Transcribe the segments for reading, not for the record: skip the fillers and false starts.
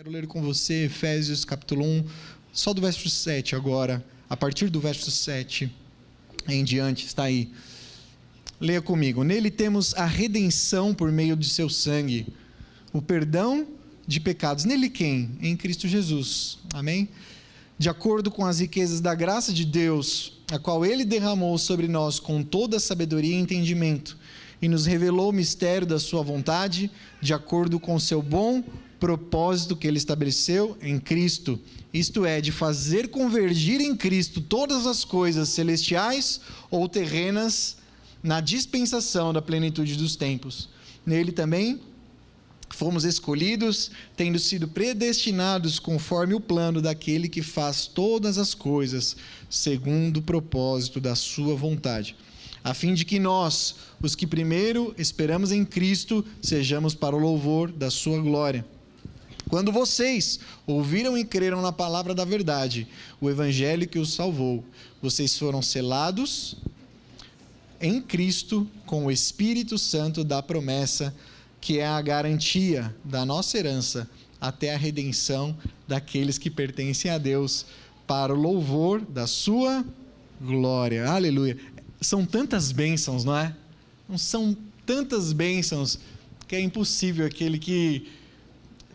Quero ler com você Efésios capítulo 1, só do verso 7 agora, a partir do verso 7 em diante, está aí. Leia comigo. Nele temos a redenção por meio de seu sangue, o perdão de pecados. Nele quem? Em Cristo Jesus. Amém? De acordo com as riquezas da graça de Deus, a qual Ele derramou sobre nós com toda a sabedoria e entendimento, e nos revelou o mistério da sua vontade, de acordo com o seu bom propósito que Ele estabeleceu em Cristo, isto é, de fazer convergir em Cristo todas as coisas celestiais ou terrenas na dispensação da plenitude dos tempos. Nele também fomos escolhidos, tendo sido predestinados conforme o plano daquele que faz todas as coisas segundo o propósito da sua vontade, a fim de que nós, os que primeiro esperamos em Cristo, sejamos para o louvor da sua glória. Quando vocês ouviram e creram na palavra da verdade, o evangelho que os salvou, vocês foram selados em Cristo com o Espírito Santo da promessa, que é a garantia da nossa herança até a redenção daqueles que pertencem a Deus, para o louvor da sua glória. Aleluia. São tantas bênçãos, não é? Não são tantas bênçãos que é impossível aquele que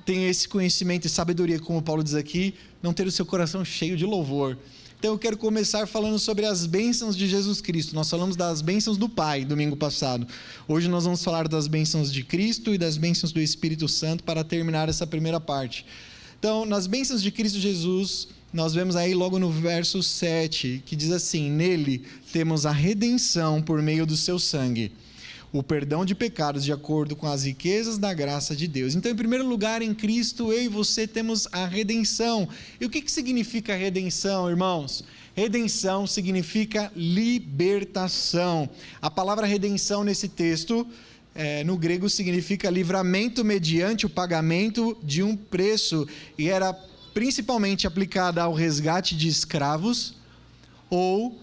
tem esse conhecimento e sabedoria, como Paulo diz aqui, não ter o seu coração cheio de louvor. Então eu quero começar falando sobre as bênçãos de Jesus Cristo. Nós falamos das bênçãos do Pai domingo passado. Hoje nós vamos falar das bênçãos de Cristo e das bênçãos do Espírito Santo para terminar essa primeira parte. Então, nas bênçãos de Cristo Jesus, nós vemos aí logo no verso 7, que diz assim: nele temos a redenção por meio do seu sangue, o perdão de pecados de acordo com as riquezas da graça de Deus. Então, em primeiro lugar, em Cristo, eu e você temos a redenção. E o que significa redenção, irmãos? Redenção significa libertação. A palavra redenção nesse texto, no grego, significa livramento mediante o pagamento de um preço, e era principalmente aplicada ao resgate de escravos ou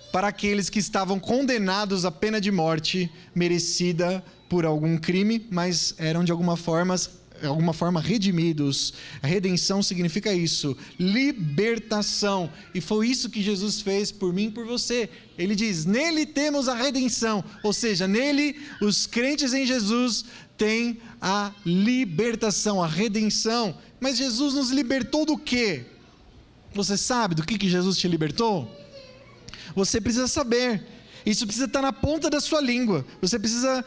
para aqueles que estavam condenados à pena de morte merecida por algum crime, mas eram de alguma forma redimidos. A redenção significa isso, libertação, e foi isso que Jesus fez por mim e por você. Ele diz: nele temos a redenção, ou seja, nele os crentes em Jesus têm a libertação, a redenção. Mas Jesus nos libertou do quê? Você sabe do que Jesus te libertou? Você precisa saber, isso precisa estar na ponta da sua língua, você precisa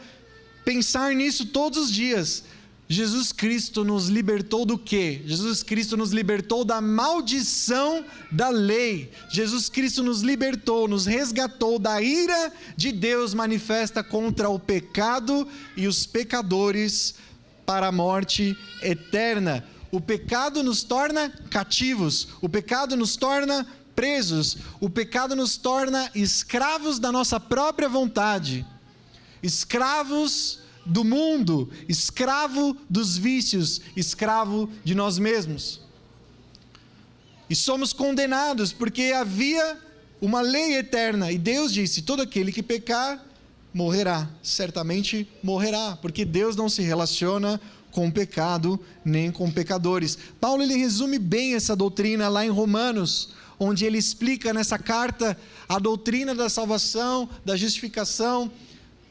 pensar nisso todos os dias. Jesus Cristo nos libertou do quê? Jesus Cristo nos libertou da maldição da lei. Jesus Cristo nos libertou, nos resgatou da ira de Deus manifesta contra o pecado e os pecadores para a morte eterna. O pecado nos torna cativos, o pecado nos torna presos, o pecado nos torna escravos da nossa própria vontade, escravos do mundo, escravo dos vícios, escravo de nós mesmos. E somos condenados porque havia uma lei eterna, e Deus disse: todo aquele que pecar morrerá, certamente morrerá, porque Deus não se relaciona com o pecado nem com pecadores. Paulo, ele resume bem essa doutrina lá em Romanos, onde ele explica nessa carta a doutrina da salvação, da justificação,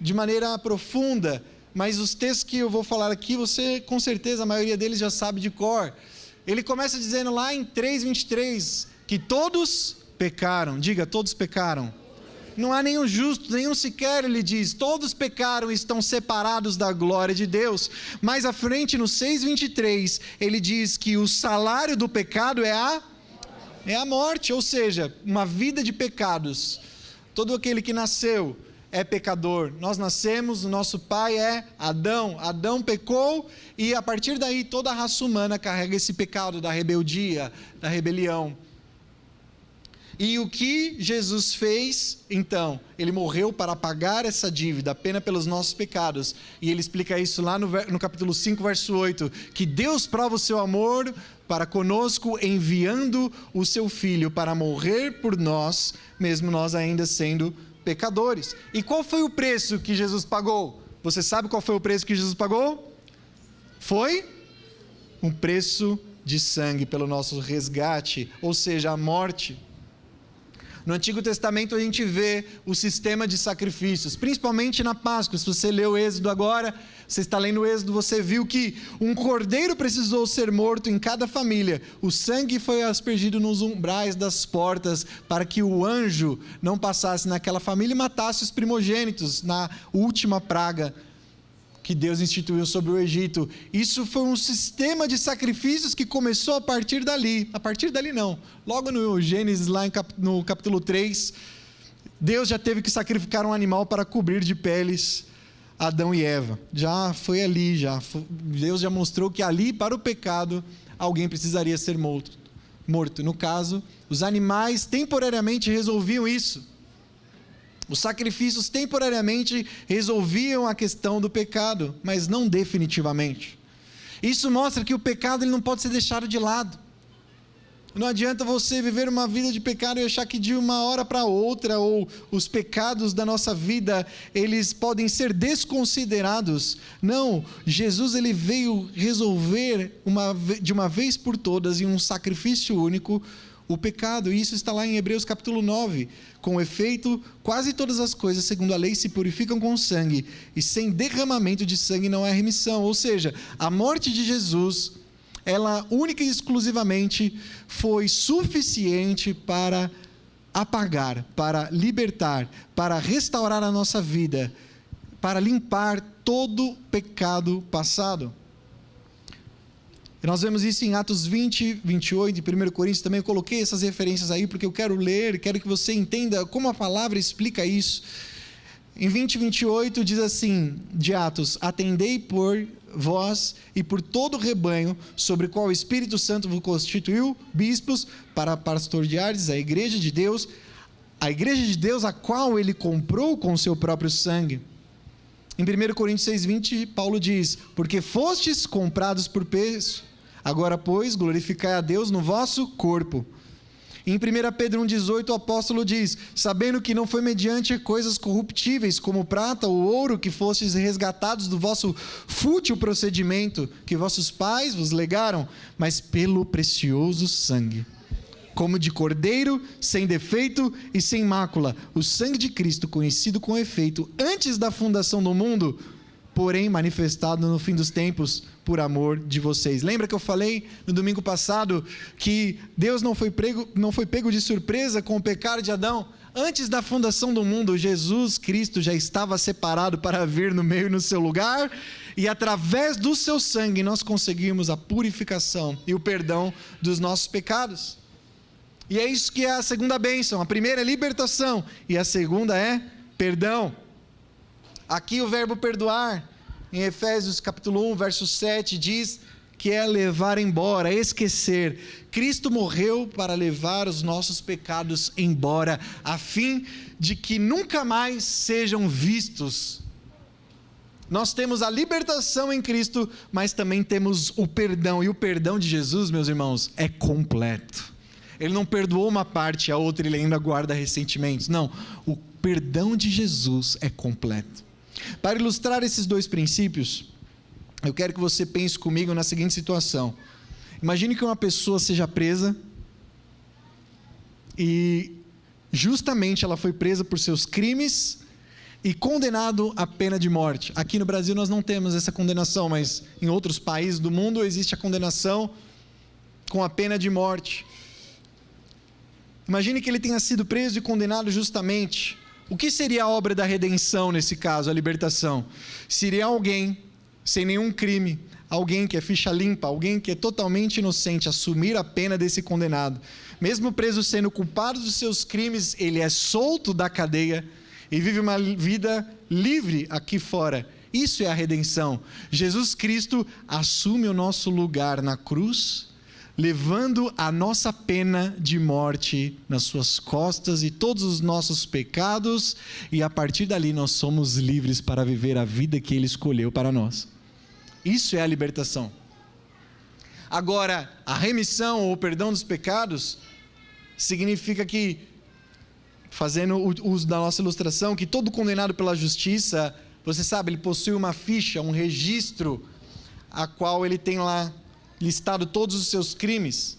de maneira profunda. Mas os textos que eu vou falar aqui, você com certeza, a maioria deles já sabe de cor. Ele começa dizendo lá em 3:23, que todos pecaram. Diga, todos pecaram. Não há nenhum justo, nenhum sequer, ele diz. Todos pecaram e estão separados da glória de Deus. Mais à frente, no 6:23, ele diz que o salário do pecado é a morte, ou seja, uma vida de pecados. Todo aquele que nasceu é pecador. Nós nascemos, o nosso pai é Adão. Adão pecou e a partir daí toda a raça humana carrega esse pecado da rebeldia, da rebelião. E o que Jesus fez, então? Ele morreu para pagar essa dívida, a pena pelos nossos pecados. E ele explica isso lá no capítulo 5, verso 8, que Deus prova o seu amor para conosco, enviando o seu Filho para morrer por nós, mesmo nós ainda sendo pecadores. E qual foi o preço que Jesus pagou? Você sabe qual foi o preço que Jesus pagou? Foi um preço de sangue pelo nosso resgate, ou seja, a morte. No Antigo Testamento a gente vê o sistema de sacrifícios, principalmente na Páscoa. Se você leu o Êxodo agora, você está lendo o Êxodo, você viu que um cordeiro precisou ser morto em cada família. O sangue foi aspergido nos umbrais das portas para que o anjo não passasse naquela família e matasse os primogênitos na última praga que Deus instituiu sobre o Egito. Isso foi um sistema de sacrifícios que começou a partir dali. A partir dali não. Logo no Gênesis, lá no capítulo 3, Deus já teve que sacrificar um animal para cobrir de peles Adão e Eva. Já foi ali, Deus já mostrou que ali, para o pecado, alguém precisaria ser morto. No caso, os animais temporariamente resolviam isso. Os sacrifícios temporariamente resolviam a questão do pecado, mas não definitivamente. Isso mostra que o pecado ele não pode ser deixado de lado. Não adianta você viver uma vida de pecado e achar que de uma hora para outra, ou os pecados da nossa vida, eles podem ser desconsiderados. Não, Jesus ele veio resolver de uma vez por todas, em um sacrifício único, o pecado, e isso está lá em Hebreus capítulo 9, com efeito, quase todas as coisas segundo a lei se purificam com sangue, e sem derramamento de sangue não há remissão, ou seja, a morte de Jesus, ela única e exclusivamente foi suficiente para apagar, para libertar, para restaurar a nossa vida, para limpar todo pecado passado. E nós vemos isso em Atos 20, 28, em 1 Coríntios também. Eu coloquei essas referências aí porque eu quero ler, quero que você entenda como a palavra explica isso. Em 20, 28 diz assim, de Atos: atendei por vós e por todo o rebanho, sobre o qual o Espírito Santo vos constituiu bispos, para pastoreardes a igreja de Deus a qual ele comprou com o seu próprio sangue. Em 1 Coríntios 6,20, Paulo diz: porque fostes comprados por preço, agora, pois, glorificai a Deus no vosso corpo. Em 1 Pedro 1,18, o apóstolo diz: sabendo que não foi mediante coisas corruptíveis, como prata ou ouro, que fostes resgatados do vosso fútil procedimento, que vossos pais vos legaram, mas pelo precioso sangue, como de cordeiro, sem defeito e sem mácula, o sangue de Cristo, conhecido com efeito antes da fundação do mundo, porém manifestado no fim dos tempos, por amor de vocês. Lembra que eu falei no domingo passado que Deus não foi pego de surpresa com o pecado de Adão? Antes da fundação do mundo, Jesus Cristo já estava separado para vir no meio e no seu lugar, e através do seu sangue nós conseguimos a purificação e o perdão dos nossos pecados. E é isso que é a segunda bênção. A primeira é libertação e a segunda é perdão. Aqui o verbo perdoar, em Efésios capítulo 1, verso 7, diz que é levar embora, esquecer. Cristo morreu para levar os nossos pecados embora, a fim de que nunca mais sejam vistos. Nós temos a libertação em Cristo, mas também temos o perdão. E o perdão de Jesus, meus irmãos, é completo. Ele não perdoou uma parte, a outra ele ainda guarda ressentimentos. Não, o perdão de Jesus é completo. Para ilustrar esses dois princípios, eu quero que você pense comigo na seguinte situação. Imagine que uma pessoa seja presa e justamente ela foi presa por seus crimes e condenado à pena de morte. Aqui no Brasil nós não temos essa condenação, mas em outros países do mundo existe a condenação com a pena de morte. Imagine que ele tenha sido preso e condenado justamente. O que seria a obra da redenção nesse caso, a libertação? Seria alguém sem nenhum crime, alguém que é ficha limpa, alguém que é totalmente inocente, assumir a pena desse condenado. Mesmo preso sendo culpado dos seus crimes, ele é solto da cadeia e vive uma vida livre aqui fora. Isso é a redenção. Jesus Cristo assume o nosso lugar na cruz, levando a nossa pena de morte nas suas costas e todos os nossos pecados, e a partir dali nós somos livres para viver a vida que Ele escolheu para nós. Isso é a libertação. Agora, a remissão ou o perdão dos pecados significa que, fazendo uso da nossa ilustração, que todo condenado pela justiça, você sabe, ele possui uma ficha, um registro, a qual ele tem lá listado todos os seus crimes.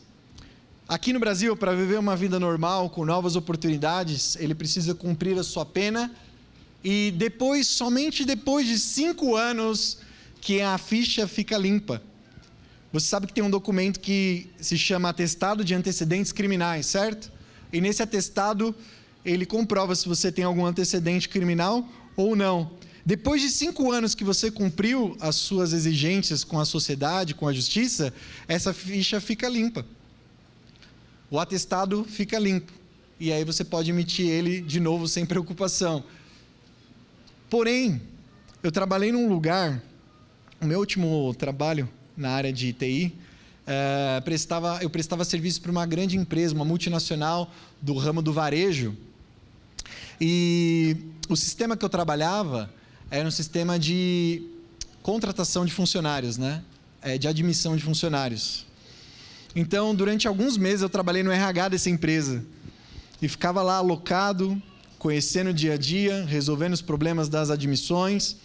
Aqui no Brasil, para viver uma vida normal, com novas oportunidades, ele precisa cumprir a sua pena, e somente depois de 5 anos, que a ficha fica limpa. Você sabe que tem um documento que se chama Atestado de Antecedentes Criminais, certo? E nesse atestado, ele comprova se você tem algum antecedente criminal ou não. Depois de 5 anos que você cumpriu as suas exigências com a sociedade, com a justiça, essa ficha fica limpa. O atestado fica limpo. E aí você pode emitir ele de novo sem preocupação. Porém, eu trabalhei num lugar, o meu último trabalho na área de TI, eu prestava serviço para uma grande empresa, uma multinacional do ramo do varejo. E o sistema que eu trabalhava era um sistema de contratação de funcionários, né? De admissão de funcionários. Então, durante alguns meses eu trabalhei no RH dessa empresa e ficava lá alocado, conhecendo o dia a dia, resolvendo os problemas das admissões.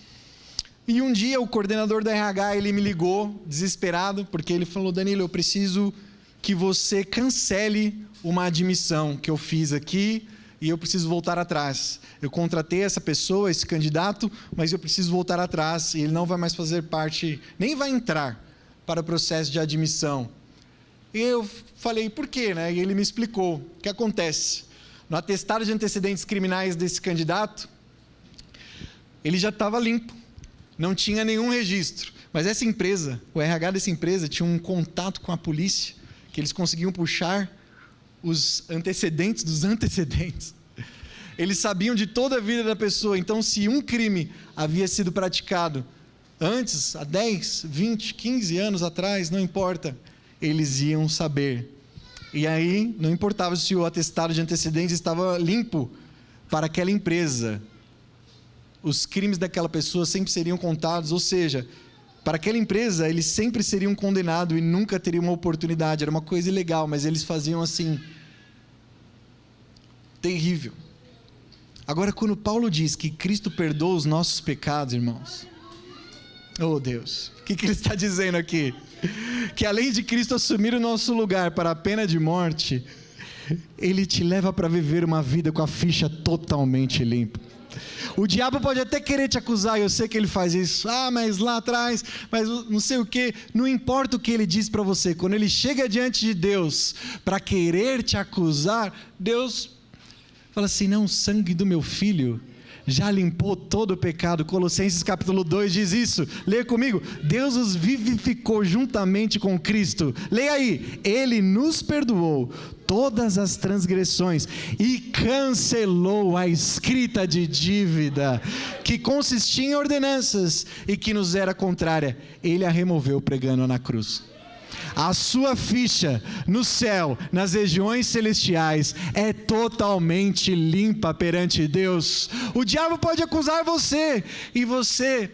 E um dia o coordenador da RH, ele me ligou desesperado, porque ele falou: Danilo, eu preciso que você cancele uma admissão que eu fiz aqui e eu preciso voltar atrás. Eu contratei essa pessoa, esse candidato, mas eu preciso voltar atrás e ele não vai mais fazer parte, nem vai entrar para o processo de admissão. E eu falei, por quê? Né? E ele me explicou o que acontece. No atestado de antecedentes criminais desse candidato, ele já estava limpo, não tinha nenhum registro. Mas essa empresa, o RH dessa empresa, tinha um contato com a polícia, que eles conseguiam puxar os antecedentes dos antecedentes. Eles sabiam de toda a vida da pessoa. Então, se um crime havia sido praticado antes, há 10, 20, 15 anos atrás, não importa, eles iam saber. E aí, não importava se o atestado de antecedentes estava limpo para aquela empresa. Os crimes daquela pessoa sempre seriam contados, ou seja, para aquela empresa, eles sempre seriam condenados e nunca teriam uma oportunidade. Era uma coisa ilegal, mas eles faziam assim. Terrível. Agora, quando Paulo diz que Cristo perdoa os nossos pecados, irmãos, oh Deus, o que ele está dizendo aqui? Que além de Cristo assumir o nosso lugar para a pena de morte, Ele te leva para viver uma vida com a ficha totalmente limpa. O diabo pode até querer te acusar, eu sei que ele faz isso, mas lá atrás, mas não sei o que, não importa o que ele diz para você, quando ele chega diante de Deus para querer te acusar, Deus fala assim, não, o sangue do meu filho já limpou todo o pecado. Colossenses capítulo 2 diz isso, leia comigo, Deus os vivificou juntamente com Cristo, leia aí, Ele nos perdoou todas as transgressões e cancelou a escrita de dívida, que consistia em ordenanças e que nos era contrária, Ele a removeu pregando na cruz. A sua ficha no céu, nas regiões celestiais, é totalmente limpa perante Deus. O diabo pode acusar você, e você,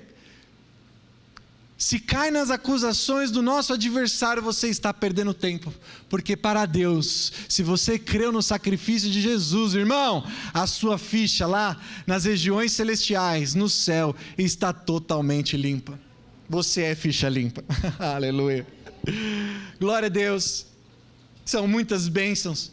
se cai nas acusações do nosso adversário, você está perdendo tempo, porque para Deus, se você creu no sacrifício de Jesus, irmão, a sua ficha lá nas regiões celestiais, no céu, está totalmente limpa. Você é ficha limpa. Aleluia. Glória a Deus. São muitas bênçãos.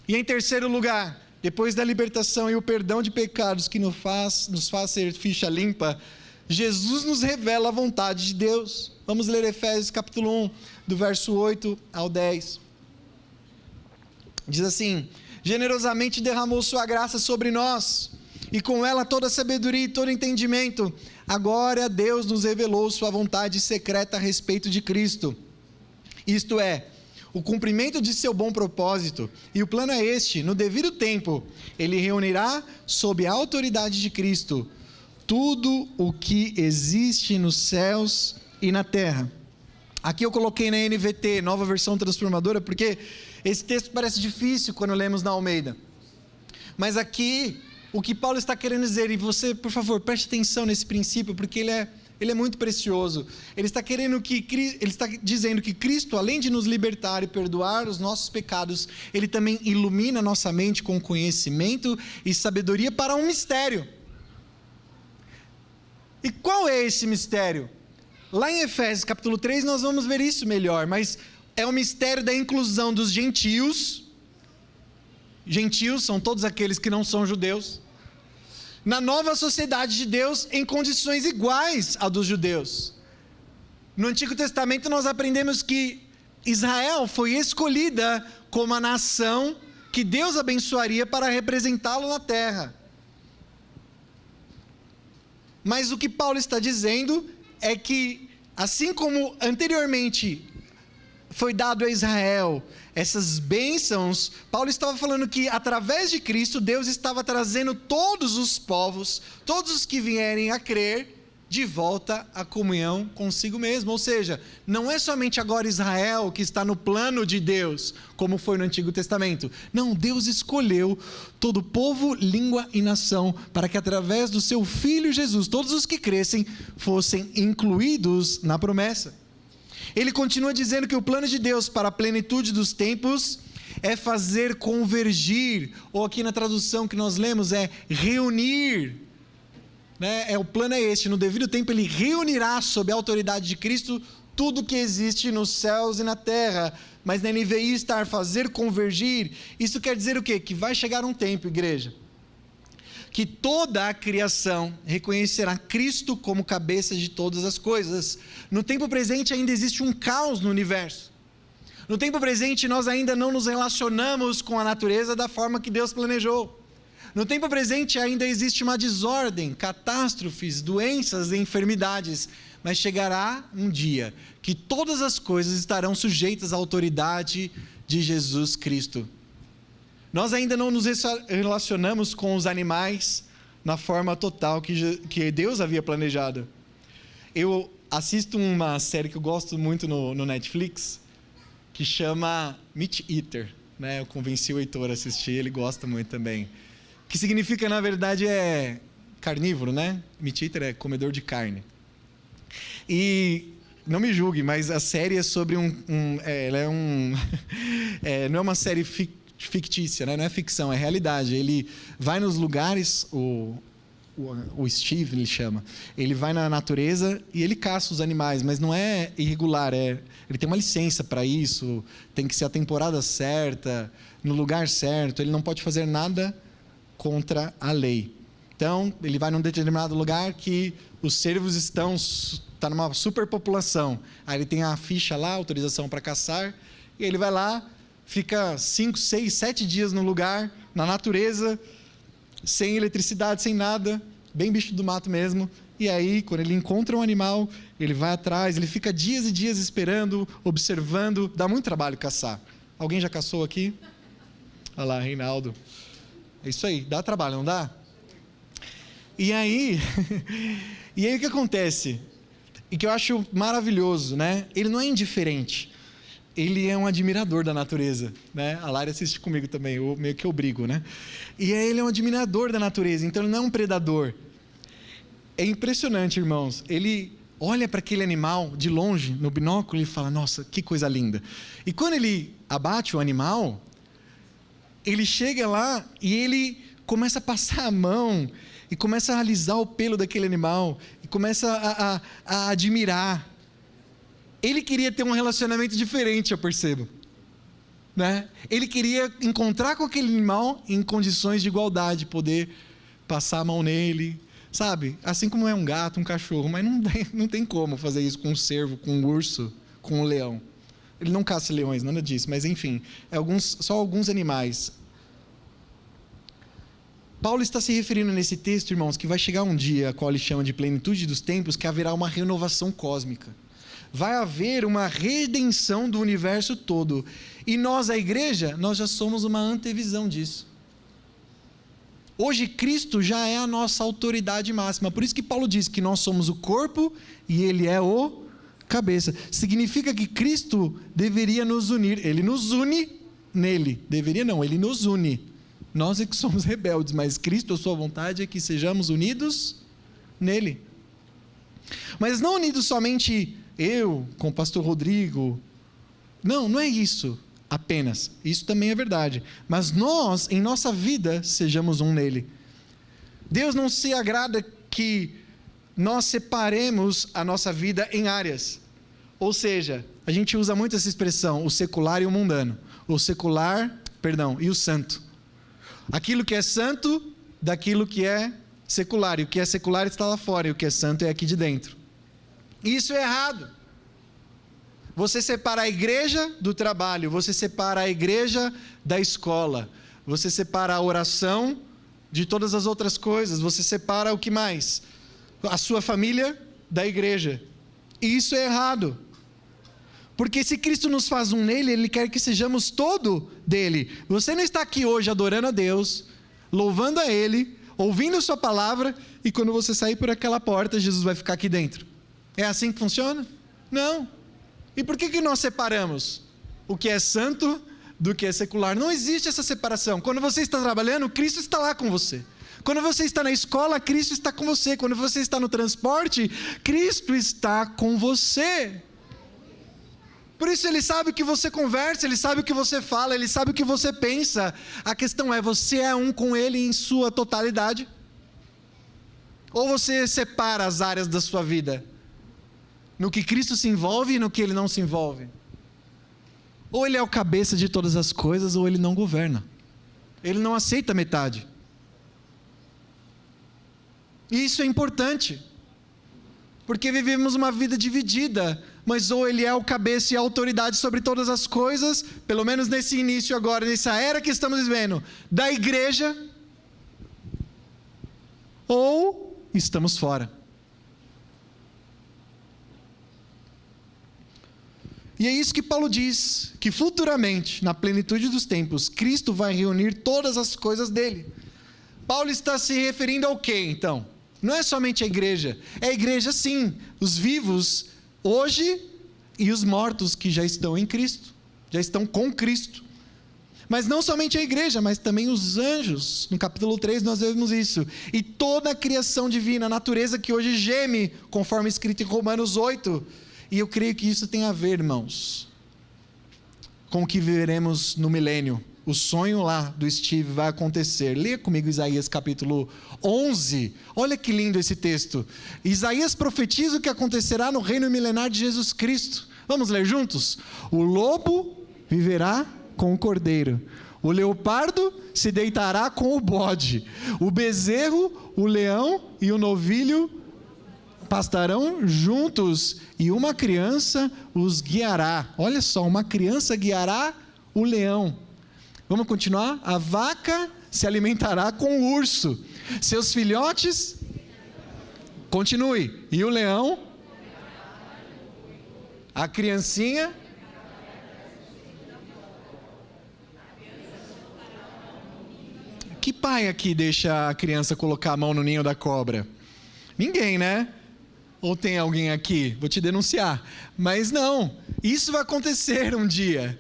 E em terceiro lugar, depois da libertação e o perdão de pecados que nos faz ser ficha limpa, Jesus nos revela a vontade de Deus. Vamos ler Efésios capítulo 1, do verso 8 ao 10. Diz assim: generosamente derramou sua graça sobre nós, e com ela toda a sabedoria e todo entendimento. Agora Deus nos revelou sua vontade secreta a respeito de Cristo. Isto é, o cumprimento de seu bom propósito, e o plano é este: no devido tempo, Ele reunirá sob a autoridade de Cristo tudo o que existe nos céus e na terra. Aqui eu coloquei na NVT, Nova Versão Transformadora, porque esse texto parece difícil quando lemos na Almeida. Mas aqui, o que Paulo está querendo dizer, e você, por favor, preste atenção nesse princípio, porque ele é muito precioso. Ele está dizendo que Cristo, além de nos libertar e perdoar os nossos pecados, Ele também ilumina nossa mente com conhecimento e sabedoria para um mistério. E qual é esse mistério? Lá em Efésios capítulo 3 nós vamos ver isso melhor, mas é o mistério da inclusão dos gentios. Gentios são todos aqueles que não são judeus, na nova sociedade de Deus em condições iguais à dos judeus. No Antigo Testamento nós aprendemos que Israel foi escolhida como a nação que Deus abençoaria para representá-lo na terra. Mas o que Paulo está dizendo é que, assim como anteriormente foi dado a Israel essas bênçãos, Paulo estava falando que através de Cristo, Deus estava trazendo todos os povos, todos os que vierem a crer, de volta à comunhão consigo mesmo. Ou seja, não é somente agora Israel que está no plano de Deus, como foi no Antigo Testamento. Não, Deus escolheu todo povo, língua e nação, para que através do seu Filho Jesus, todos os que crescem, fossem incluídos na promessa. Ele continua dizendo que o plano de Deus para a plenitude dos tempos é fazer convergir, ou aqui na tradução que nós lemos é reunir, o plano é este: no devido tempo ele reunirá sob a autoridade de Cristo tudo que existe nos céus e na terra. Mas na NVI estar fazer convergir, isso quer dizer o quê? Que vai chegar um tempo, igreja, que toda a criação reconhecerá Cristo como cabeça de todas as coisas. No tempo presente ainda existe um caos no universo. No tempo presente nós ainda não nos relacionamos com a natureza da forma que Deus planejou. No tempo presente ainda existe uma desordem, catástrofes, doenças e enfermidades. Mas chegará um dia que todas as coisas estarão sujeitas à autoridade de Jesus Cristo. Nós ainda não nos relacionamos com os animais na forma total que Deus havia planejado. Eu assisto uma série que eu gosto muito no Netflix, que chama Meat Eater. Eu convenci o Heitor a assistir, ele gosta muito também. Que significa, na verdade, é carnívoro, Meat Eater é comedor de carne. E não me julgue, mas a série é sobre não é uma série fictícia, não é ficção, é realidade. Ele vai nos lugares, o Steve ele chama, ele vai na natureza e ele caça os animais, mas não é irregular, ele tem uma licença para isso, tem que ser a temporada certa, no lugar certo, ele não pode fazer nada contra a lei. Então, ele vai num determinado lugar que os cervos está numa superpopulação. Aí ele tem a ficha lá, autorização para caçar, e ele vai lá, fica 5, 6, 7 dias no lugar, na natureza, sem eletricidade, sem nada, bem bicho do mato mesmo. E aí, quando ele encontra um animal, ele vai atrás, ele fica dias e dias esperando, observando. Dá muito trabalho caçar. Alguém já caçou aqui? Olha lá, Reinaldo. É isso aí, dá trabalho, não dá? E aí o que acontece? E que eu acho maravilhoso, Ele não é indiferente. Ele é um admirador da natureza, A Lara assiste comigo também, eu meio que obrigo, E aí ele é um admirador da natureza, então ele não é um predador. É impressionante, irmãos. Ele olha para aquele animal de longe, no binóculo, e fala: nossa, que coisa linda. E quando ele abate o animal, ele chega lá e ele começa a passar a mão, e começa a alisar o pelo daquele animal, e começa a admirar. Ele queria ter um relacionamento diferente, eu percebo. Ele queria encontrar com aquele animal em condições de igualdade, poder passar a mão nele, sabe? Assim como é um gato, um cachorro, mas não tem como fazer isso com um cervo, com um urso, com um leão. Ele não caça leões, nada disso, mas enfim, só alguns animais. Paulo está se referindo nesse texto, irmãos, que vai chegar um dia, a qual ele chama de plenitude dos tempos, que haverá uma renovação cósmica. Vai haver uma redenção do universo todo. E nós, a igreja, nós já somos uma antevisão disso. Hoje, Cristo já é a nossa autoridade máxima. Por isso que Paulo diz que nós somos o corpo e Ele é o cabeça. Significa que Cristo deveria nos unir. Ele nos une nele. Deveria não, Ele nos une. Nós é que somos rebeldes, mas Cristo, a sua vontade é que sejamos unidos nele. Mas não unidos somente eu com o pastor Rodrigo. Não é isso apenas. Isso também é verdade. Mas nós, em nossa vida, sejamos um nele. Deus não se agrada que nós separemos a nossa vida em áreas. Ou seja, a gente usa muito essa expressão, o secular e o mundano. E o santo. Aquilo que é santo, daquilo que é secular. E o que é secular está lá fora, e o que é santo é aqui de dentro. Isso é errado. Você separa a igreja do trabalho, você separa a igreja da escola, você separa a oração de todas as outras coisas, você separa o que mais? A sua família da igreja. E isso é errado. Porque se Cristo nos faz um nele, Ele quer que sejamos todo dele. Você não está aqui hoje adorando a Deus, louvando a Ele, ouvindo a sua palavra, e quando você sair por aquela porta, Jesus vai ficar aqui dentro. É assim que funciona? Não. E por que nós separamos o que é santo do que é secular? Não existe essa separação. Quando você está trabalhando, Cristo está lá com você. Quando você está na escola, Cristo está com você. Quando você está no transporte, Cristo está com você. Por isso Ele sabe o que você conversa, Ele sabe o que você fala, Ele sabe o que você pensa. A questão é, você é um com Ele em sua totalidade? Ou você separa as áreas da sua vida? No que Cristo se envolve e no que Ele não se envolve? Ou Ele é o cabeça de todas as coisas, ou Ele não governa. Ele não aceita metade. E isso é importante, porque vivemos uma vida dividida, mas ou Ele é o cabeça e a autoridade sobre todas as coisas, pelo menos nesse início agora, nessa era que estamos vivendo, da igreja, ou estamos fora. E é isso que Paulo diz, que futuramente, na plenitude dos tempos, Cristo vai reunir todas as coisas dele. Paulo está se referindo ao quê, então? Não é somente a igreja, é a igreja sim, os vivos hoje e os mortos que já estão em Cristo, já estão com Cristo. Mas não somente a igreja, mas também os anjos. No capítulo 3 nós vemos isso. E toda a criação divina, a natureza que hoje geme, conforme escrito em Romanos 8. E eu creio que isso tem a ver, irmãos, com o que viveremos no milênio. O sonho lá do Steve vai acontecer. Leia comigo Isaías capítulo 11. Olha que lindo esse texto. Isaías profetiza o que acontecerá no reino milenar de Jesus Cristo. Vamos ler juntos? O lobo viverá com o cordeiro. O leopardo se deitará com o bode. O bezerro, o leão e o novilho pastarão juntos, e uma criança os guiará. Olha só, uma criança guiará o leão. Vamos continuar? A vaca se alimentará com o urso. Seus filhotes... Continue. E o leão? A criancinha... Que pai aqui deixa a criança colocar a mão no ninho da cobra? Ninguém, né? Ou tem alguém aqui? Vou te denunciar. Mas não, isso vai acontecer um dia.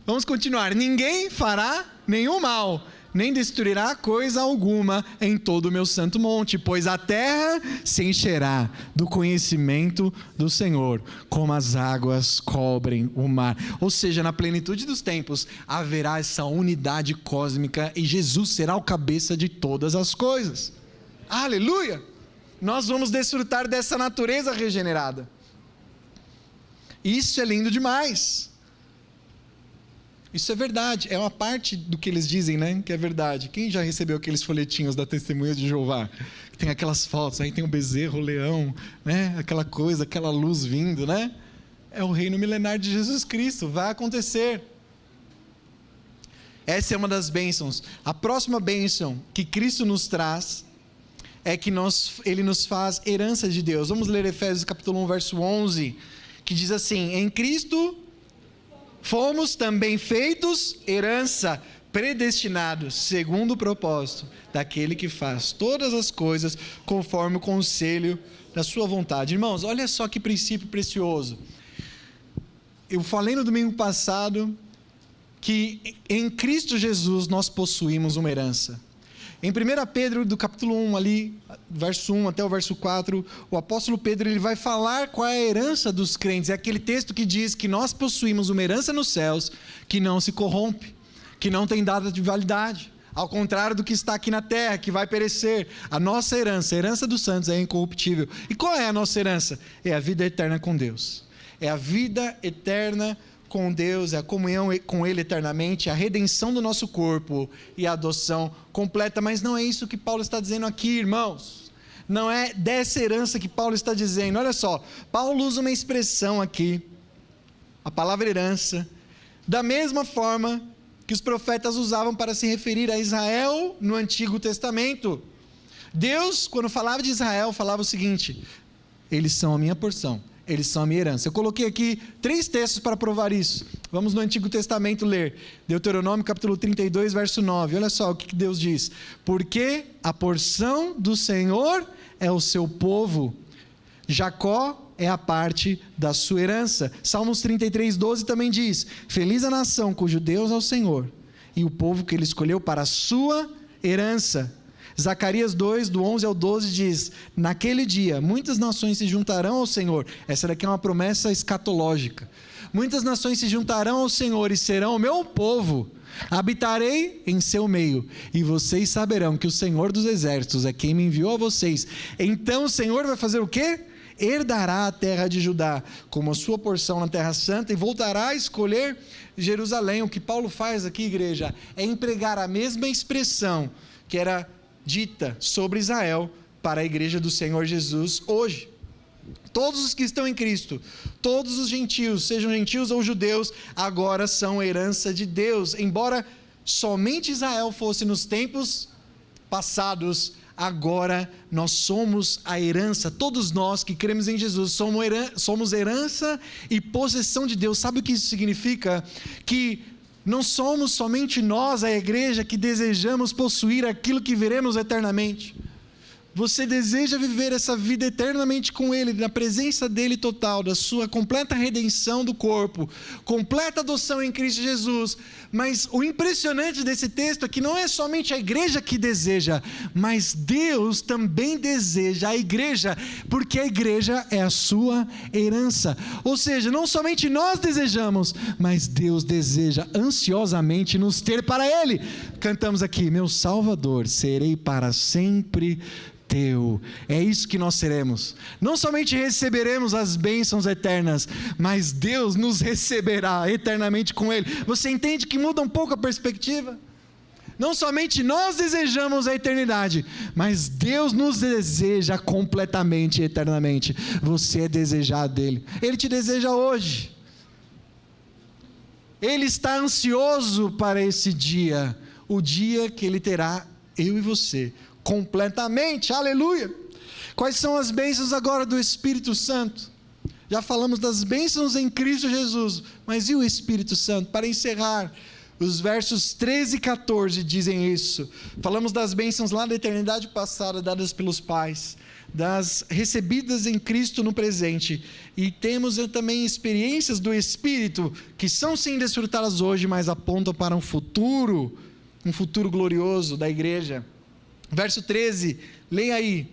Vamos continuar. Ninguém fará nenhum mal, nem destruirá coisa alguma em todo o meu santo monte, pois a terra se encherá do conhecimento do Senhor, como as águas cobrem o mar. Ou seja, na plenitude dos tempos, haverá essa unidade cósmica e Jesus será o cabeça de todas as coisas. Aleluia! Nós vamos desfrutar dessa natureza regenerada. Isso é lindo demais. Isso é verdade, é uma parte do que eles dizem, né, que é verdade. Quem já recebeu aqueles folhetinhos da Testemunha de Jeová? Tem aquelas fotos, aí tem o bezerro, o leão, né, aquela coisa, aquela luz vindo, né? É o reino milenar de Jesus Cristo, vai acontecer. Essa é uma das bênçãos. A próxima bênção que Cristo nos traz é que Ele nos faz herança de Deus. Vamos ler Efésios capítulo 1, verso 11, que diz assim: em Cristo fomos também feitos herança, predestinados, segundo o propósito daquele que faz todas as coisas conforme o conselho da sua vontade. Irmãos, olha só que princípio precioso. Eu falei no domingo passado que em Cristo Jesus nós possuímos uma herança. Em 1 Pedro, do capítulo 1, ali, verso 1 até o verso 4, o apóstolo Pedro ele vai falar qual é a herança dos crentes. É aquele texto que diz que nós possuímos uma herança nos céus que não se corrompe, que não tem data de validade. Ao contrário do que está aqui na terra, que vai perecer. A nossa herança, a herança dos santos, é incorruptível. E qual é a nossa herança? É a vida eterna com Deus. É a vida eterna com Deus, é a comunhão com Ele eternamente, a redenção do nosso corpo e a adoção completa. Mas não é isso que Paulo está dizendo aqui, irmãos. Não é dessa herança que Paulo está dizendo. Olha só, Paulo usa uma expressão aqui, a palavra herança, da mesma forma que os profetas usavam para se referir a Israel no Antigo Testamento. Deus, quando falava de Israel, falava o seguinte: eles são a minha porção, eles são a minha herança. Eu coloquei aqui 3 textos para provar isso. Vamos no Antigo Testamento ler, Deuteronômio capítulo 32, verso 9, olha só o que Deus diz: porque a porção do Senhor é o seu povo, Jacó é a parte da sua herança. Salmos 33, 12 também diz: feliz a nação cujo Deus é o Senhor, e o povo que ele escolheu para a sua herança. Zacarias 2, do 11 ao 12 diz: naquele dia muitas nações se juntarão ao Senhor. Essa daqui é uma promessa escatológica. Muitas nações se juntarão ao Senhor e serão o meu povo. Habitarei em seu meio, e vocês saberão que o Senhor dos exércitos é quem me enviou a vocês. Então o Senhor vai fazer o quê? Herdará a terra de Judá como a sua porção na terra santa, e voltará a escolher Jerusalém. O que Paulo faz aqui, igreja, é empregar a mesma expressão que era dita sobre Israel para a igreja do Senhor Jesus hoje. Todos os que estão em Cristo, todos os gentios, sejam gentios ou judeus, agora são herança de Deus. Embora somente Israel fosse nos tempos passados, agora nós somos a herança. Todos nós que cremos em Jesus somos herança e possessão de Deus. Sabe o que isso significa? Que não somos somente nós, a igreja, que desejamos possuir aquilo que veremos eternamente. Você deseja viver essa vida eternamente com Ele, na presença dEle total, da sua completa redenção do corpo, completa adoção em Cristo Jesus. Mas o impressionante desse texto é que não é somente a igreja que deseja, mas Deus também deseja a igreja, porque a igreja é a sua herança. Ou seja, não somente nós desejamos, mas Deus deseja ansiosamente nos ter para Ele. Cantamos aqui: meu Salvador, serei para sempre teu. É isso que nós seremos. Não somente receberemos as bênçãos eternas, mas Deus nos receberá eternamente com Ele. Você entende que muda um pouco a perspectiva? Não somente nós desejamos a eternidade, mas Deus nos deseja completamente e eternamente. Você é desejado dEle. Ele te deseja hoje. Ele está ansioso para esse dia, o dia que Ele terá eu e você completamente. Aleluia! Quais são as bênçãos agora do Espírito Santo? Já falamos das bênçãos em Cristo Jesus, mas e o Espírito Santo? Para encerrar, os versos 13 e 14 dizem isso. Falamos das bênçãos lá da eternidade passada, dadas pelos pais, das recebidas em Cristo no presente, e temos também experiências do Espírito, que são sim desfrutadas hoje, mas apontam para um futuro glorioso da igreja. Verso 13, leia aí: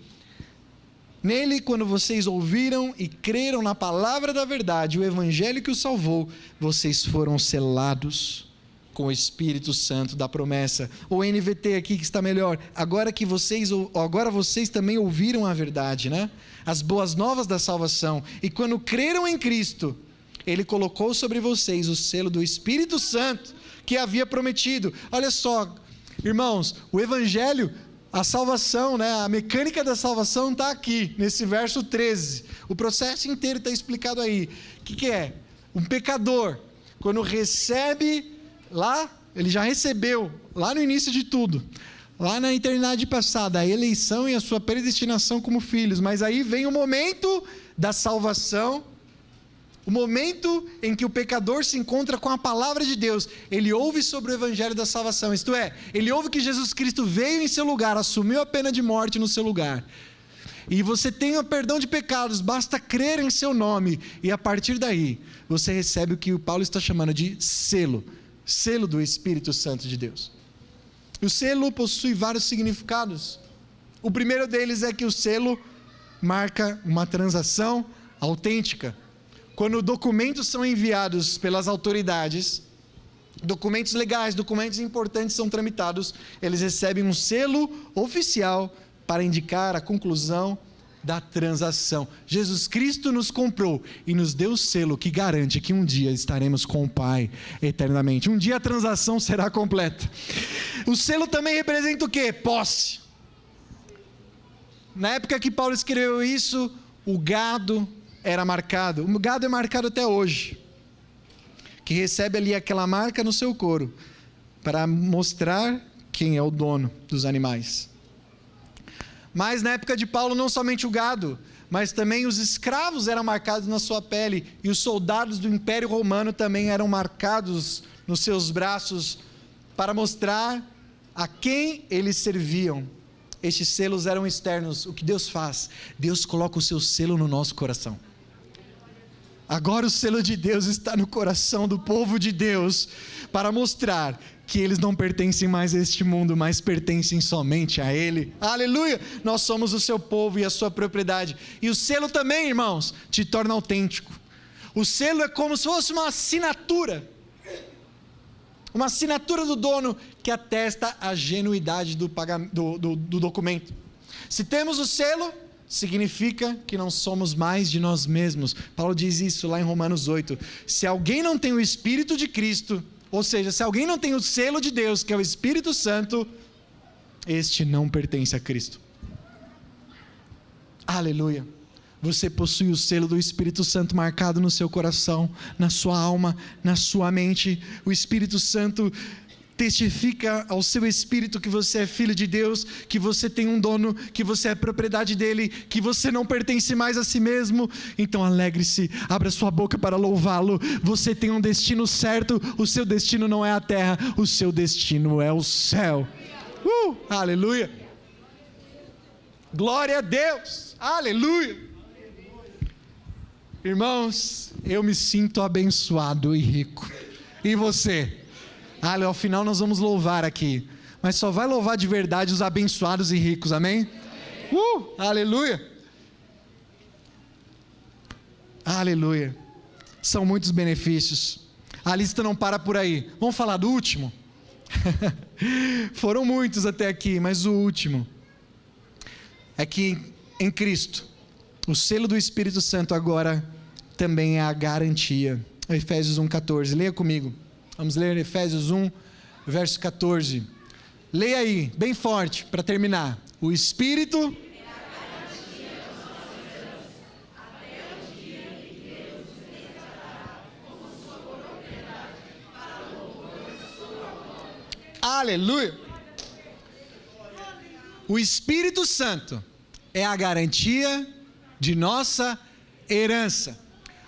nele, quando vocês ouviram e creram na palavra da verdade, o evangelho que os salvou, vocês foram selados com o Espírito Santo da promessa. O NVT aqui que está melhor: agora vocês também ouviram a verdade, né? As boas novas da salvação, e quando creram em Cristo, Ele colocou sobre vocês o selo do Espírito Santo que havia prometido. Olha só, irmãos, o evangelho, a salvação, né, a mecânica da salvação está aqui, nesse verso 13. O processo inteiro está explicado aí. O que é? Um pecador, quando recebe lá, ele já recebeu, lá no início de tudo, lá na eternidade passada, a eleição e a sua predestinação como filhos. Mas aí vem o momento da salvação, o momento em que o pecador se encontra com a palavra de Deus. Ele ouve sobre o evangelho da salvação, isto é, ele ouve que Jesus Cristo veio em seu lugar, assumiu a pena de morte no seu lugar, e você tem o perdão de pecados, basta crer em seu nome, e a partir daí, você recebe o que o Paulo está chamando de selo do Espírito Santo de Deus. O selo possui vários significados. O primeiro deles é que o selo marca uma transação autêntica. Quando documentos são enviados pelas autoridades, documentos legais, documentos importantes são tramitados, eles recebem um selo oficial para indicar a conclusão da transação. Jesus Cristo nos comprou e nos deu o selo que garante que um dia estaremos com o Pai eternamente. Um dia a transação será completa. O selo também representa o quê? Posse. Na época que Paulo escreveu isso, o gado era marcado. O gado é marcado até hoje, que recebe ali aquela marca no seu couro, para mostrar quem é o dono dos animais. Mas na época de Paulo, não somente o gado, mas também os escravos eram marcados na sua pele, e os soldados do Império Romano também eram marcados nos seus braços, para mostrar a quem eles serviam. Estes selos eram externos. O que Deus faz? Deus coloca o seu selo no nosso coração. Agora o selo de Deus está no coração do povo de Deus, para mostrar que eles não pertencem mais a este mundo, mas pertencem somente a Ele. Aleluia! Nós somos o seu povo e a sua propriedade. E o selo também, irmãos, te torna autêntico. O selo é como se fosse uma assinatura do dono, que atesta a genuidade do documento. Se temos o selo, significa que não somos mais de nós mesmos. Paulo diz isso lá em Romanos 8. Se alguém não tem o Espírito de Cristo, ou seja, se alguém não tem o selo de Deus, que é o Espírito Santo, este não pertence a Cristo. Aleluia! Você possui o selo do Espírito Santo marcado no seu coração, na sua alma, na sua mente. O Espírito Santo testifica ao seu espírito que você é filho de Deus, que você tem um dono, que você é propriedade dele, que você não pertence mais a si mesmo. Então alegre-se, abra sua boca para louvá-lo. Você tem um destino certo. O seu destino não é a terra, o seu destino é o céu. Aleluia! Glória a Deus! Aleluia! Irmãos, eu me sinto abençoado e rico. E você? Ao final nós vamos louvar aqui, mas só vai louvar de verdade os abençoados e ricos, amém? Aleluia! Aleluia! São muitos benefícios. A lista não para por aí. Vamos falar do último? Foram muitos até aqui, mas o último é que em Cristo, o selo do Espírito Santo agora também é a garantia. Efésios 1,14, leia comigo. Vamos ler Efésios 1, verso 14. Leia aí, bem forte, para terminar. O Espírito... Aleluia! O Espírito Santo é a garantia de nossa herança.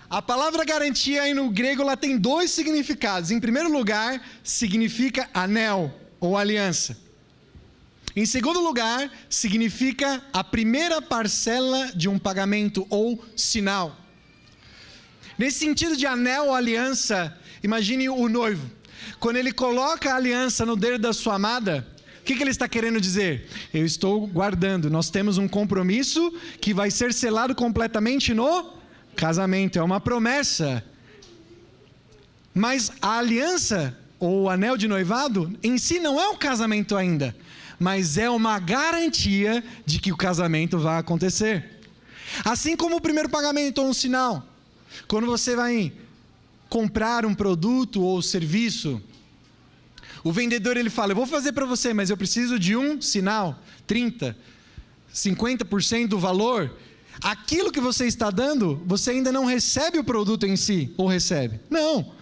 A palavra garantia aí no grego ela tem dois significados. Em primeiro lugar, significa anel ou aliança. Em segundo lugar, significa a primeira parcela de um pagamento ou sinal. Nesse sentido de anel ou aliança, imagine o noivo. Quando ele coloca a aliança no dedo da sua amada, o que ele está querendo dizer? Eu estou guardando. Nós temos um compromisso que vai ser selado completamente no casamento. É uma promessa. Mas a aliança, ou o anel de noivado, em si não é um casamento ainda, mas é uma garantia de que o casamento vai acontecer. Assim como o primeiro pagamento ou um sinal. Quando você vai comprar um produto ou serviço, o vendedor ele fala, eu vou fazer para você, mas eu preciso de um sinal, 30%, 50% do valor. Aquilo que você está dando, você ainda não recebe o produto em si, ou recebe? Não,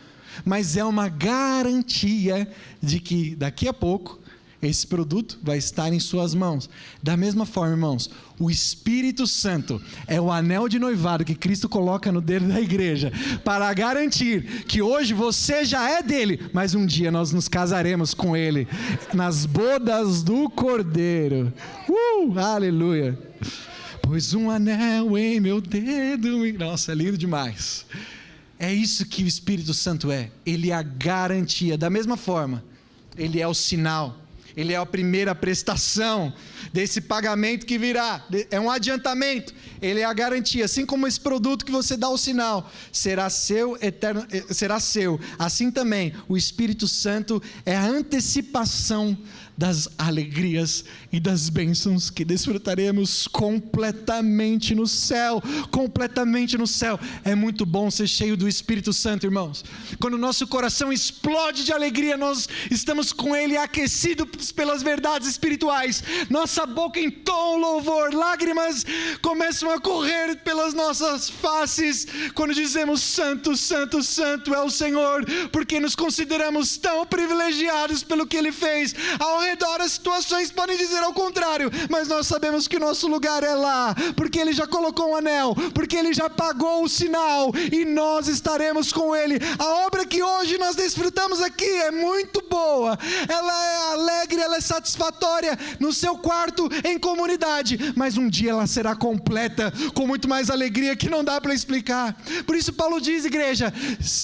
mas é uma garantia de que daqui a pouco, esse produto vai estar em suas mãos. Da mesma forma, irmãos, o Espírito Santo é o anel de noivado que Cristo coloca no dedo da igreja, para garantir que hoje você já é dele, mas um dia nós nos casaremos com ele, nas bodas do Cordeiro. Aleluia! Pois um anel em meu dedo. Nossa, é lindo demais. É isso que o Espírito Santo é. Ele é a garantia. Da mesma forma, ele é o sinal. Ele é a primeira prestação desse pagamento que virá. É um adiantamento. Ele é a garantia. Assim como esse produto que você dá o sinal será seu, será seu. Assim também o Espírito Santo é a antecipação das alegrias e das bênçãos que desfrutaremos completamente no céu. Completamente no céu. É muito bom ser cheio do Espírito Santo, irmãos. Quando o nosso coração explode de alegria, nós estamos com ele aquecidos pelas verdades espirituais. Nossa boca entoa um louvor, lágrimas começam a correr pelas nossas faces quando dizemos: Santo, Santo, Santo é o Senhor, porque nos consideramos tão privilegiados pelo que ele fez. Ao redor as situações podem dizer ao contrário, mas nós sabemos que nosso lugar é lá, porque ele já colocou um anel, porque ele já pagou o sinal, e nós estaremos com ele. A obra que hoje nós desfrutamos aqui é muito boa, ela é alegre, ela é satisfatória no seu quarto, em comunidade, mas um dia ela será completa, com muito mais alegria que não dá para explicar. Por isso Paulo diz, igreja: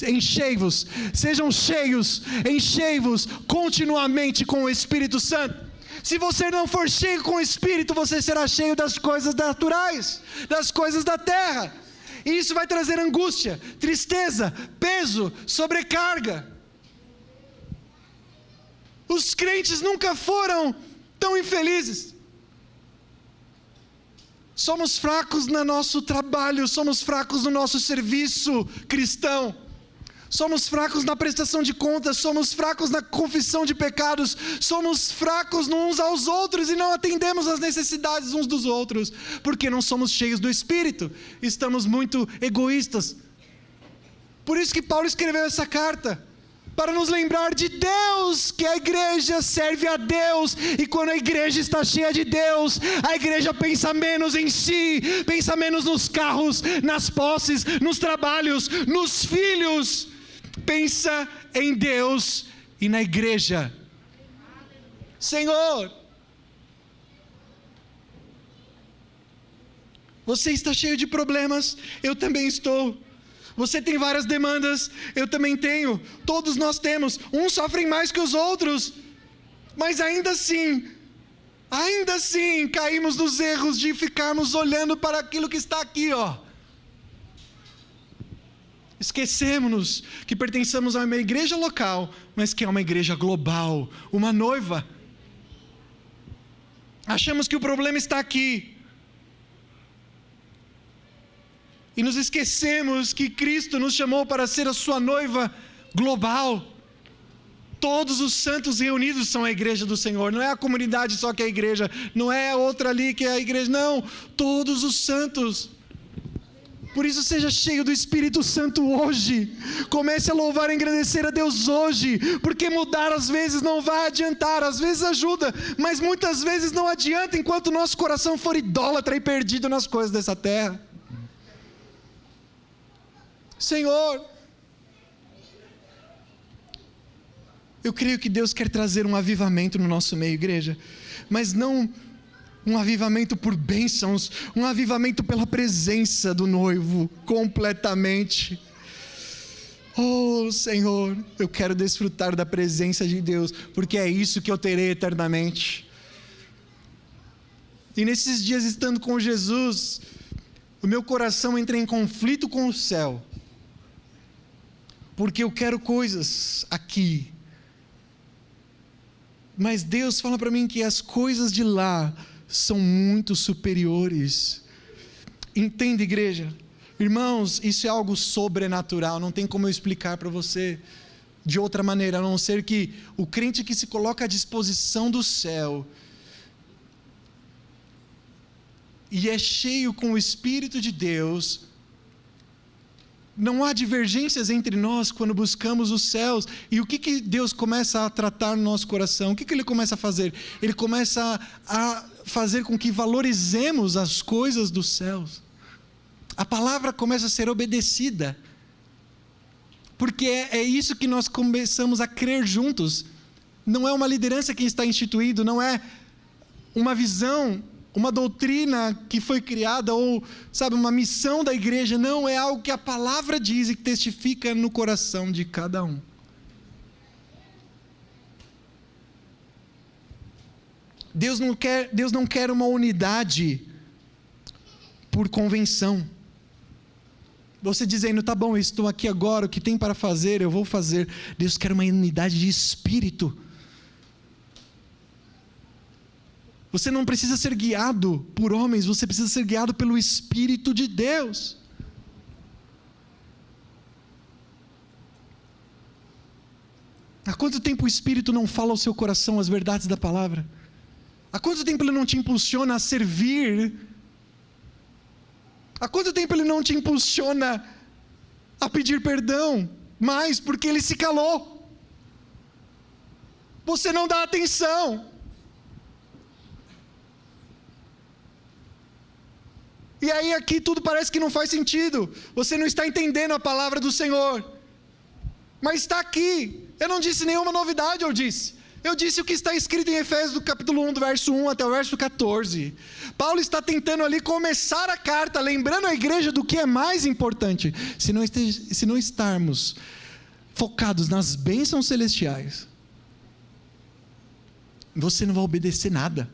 enchei-vos, sejam cheios, enchei-vos continuamente com o Espírito Santo. Se você não for cheio com o Espírito, você será cheio das coisas naturais, das coisas da terra, e isso vai trazer angústia, tristeza, peso, sobrecarga. Os crentes nunca foram tão infelizes. Somos fracos no nosso trabalho, somos fracos no nosso serviço cristão, somos fracos na prestação de contas, somos fracos na confissão de pecados, somos fracos uns aos outros e não atendemos às necessidades uns dos outros, porque não somos cheios do Espírito, estamos muito egoístas. Por isso que Paulo escreveu essa carta, para nos lembrar de Deus, que a igreja serve a Deus, e quando a igreja está cheia de Deus, a igreja pensa menos em si, pensa menos nos carros, nas posses, nos trabalhos, nos filhos, pensa em Deus e na igreja. Senhor, você está cheio de problemas, eu também estou. Você tem várias demandas, eu também tenho, todos nós temos, uns sofrem mais que os outros, mas ainda assim, caímos nos erros de ficarmos olhando para aquilo que está aqui, ó. Esquecemos que pertencemos a uma igreja local, mas que é uma igreja global, uma noiva. Achamos que o problema está aqui. E nos esquecemos que Cristo nos chamou para ser a sua noiva global. Todos os santos reunidos são a igreja do Senhor. Não é a comunidade só que é a igreja. Não é a outra ali que é a igreja. Não, todos os santos. Por isso seja cheio do Espírito Santo hoje. Comece a louvar e agradecer a Deus hoje. Porque mudar às vezes não vai adiantar. Às vezes ajuda, mas muitas vezes não adianta enquanto o nosso coração for idólatra e perdido nas coisas dessa terra. Senhor, eu creio que Deus quer trazer um avivamento no nosso meio, igreja, mas não um avivamento por bênçãos, um avivamento pela presença do noivo, completamente. Oh Senhor, eu quero desfrutar da presença de Deus, porque é isso que eu terei eternamente. E nesses dias, estando com Jesus, o meu coração entra em conflito com o céu, porque eu quero coisas aqui, mas Deus fala para mim que as coisas de lá são muito superiores. Entende, igreja? Irmãos, isso é algo sobrenatural, não tem como eu explicar para você de outra maneira, a não ser que o crente que se coloca à disposição do céu, e é cheio com o Espírito de Deus, não há divergências entre nós quando buscamos os céus. E o que Deus começa a tratar no nosso coração? O que Ele começa a fazer? Ele começa a fazer com que valorizemos as coisas dos céus. A palavra começa a ser obedecida, porque é isso que nós começamos a crer juntos. Não é uma liderança que está instituído, não é uma visão, uma doutrina que foi criada, ou, sabe, uma missão da igreja. Não, é algo que a palavra diz e que testifica no coração de cada um. Deus não quer uma unidade por convenção. Você dizendo, tá bom, eu estou aqui agora, o que tem para fazer, eu vou fazer. Deus quer uma unidade de espírito. Você não precisa ser guiado por homens, você precisa ser guiado pelo Espírito de Deus. Há quanto tempo o Espírito não fala ao seu coração as verdades da palavra? Há quanto tempo ele não te impulsiona a servir? Há quanto tempo ele não te impulsiona a pedir perdão? Mas porque ele se calou. Você não dá atenção. E aí aqui tudo parece que não faz sentido. Você não está entendendo a palavra do Senhor. Mas está aqui. Eu não disse nenhuma novidade, eu disse o que está escrito em Efésios do capítulo 1, do verso 1 até o verso 14. Paulo está tentando ali começar a carta, lembrando a igreja do que é mais importante. Se não estarmos focados nas bênçãos celestiais, você não vai obedecer nada.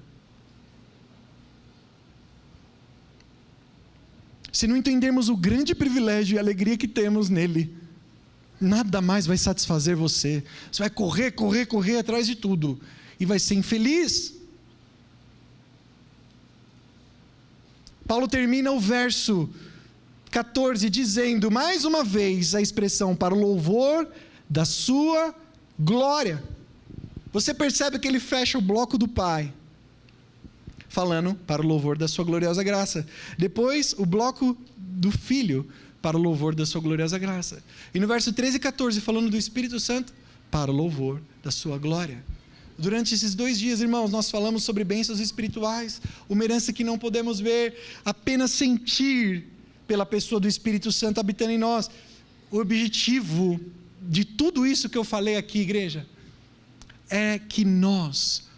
Se não entendermos o grande privilégio e alegria que temos nele, nada mais vai satisfazer você. Você vai correr atrás de tudo e vai ser infeliz. Paulo termina o verso 14 dizendo, mais uma vez, a expressão para o louvor da sua glória. Você percebe que ele fecha o bloco do Pai, falando para o louvor da sua gloriosa graça. Depois, o bloco do Filho, para o louvor da sua gloriosa graça. E no verso 13 e 14, falando do Espírito Santo, para o louvor da sua glória. Durante esses 2 dias, irmãos, nós falamos sobre bênçãos espirituais, uma herança que não podemos ver, apenas sentir pela pessoa do Espírito Santo habitando em nós. O objetivo de tudo isso que eu falei aqui, igreja, é que nós